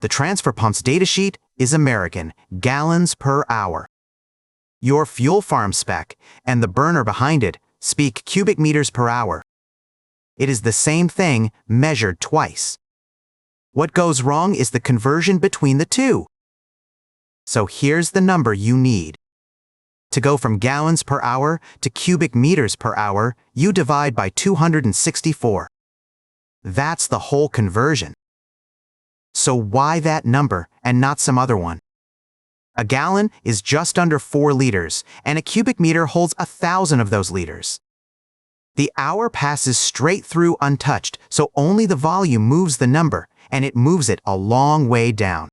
The transfer pump's datasheet is American, gallons per hour. Your fuel farm spec and the burner behind it speak cubic meters per hour. It is the same thing measured twice. What goes wrong is the conversion between the two. So here's the number you need. To go from gallons per hour to cubic meters per hour, you divide by 264. That's the whole conversion. So why that number and not some other one? A gallon is just under 4 liters, and a cubic meter holds 1,000 of those liters. The hour passes straight through untouched, so only the volume moves the number, and it moves it a long way down.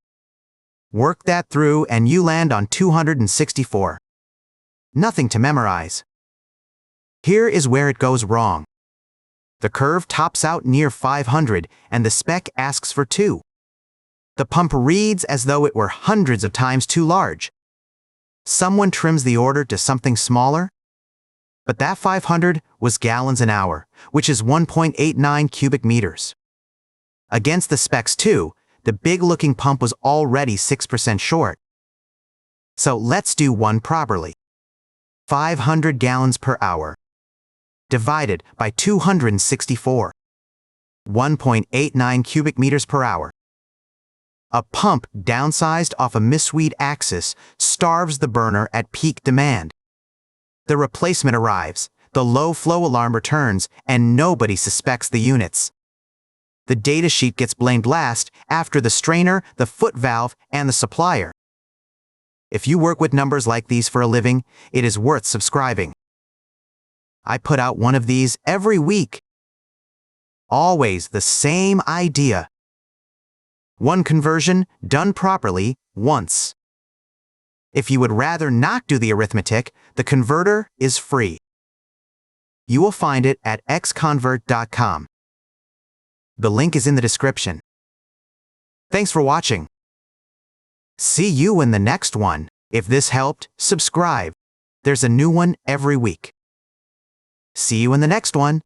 Work that through and you land on 264. Nothing to memorize. Here is where it goes wrong. The curve tops out near 500 and the spec asks for 2. The pump reads as though it were hundreds of times too large. Someone trims the order to something smaller? But that 500 was gallons an hour, which is 1.89 cubic meters. Against the specs 2, the big-looking pump was already 6% short. So let's do one properly. 500 gallons per hour divided by 264. 1.89 cubic meters per hour. A pump downsized off a misread axis starves the burner at peak demand. The replacement arrives, the low flow alarm returns, and nobody suspects the units. The datasheet gets blamed last after the strainer, the foot valve, and the supplier. If you work with numbers like these for a living, it is worth subscribing. I put out one of these every week. Always the same idea. One conversion done properly once. If you would rather not do the arithmetic, the converter is free. You will find it at XConvert.com. The link is in the description. Thanks for watching. See you in the next one. If this helped, subscribe. There's a new one every week. See you in the next one.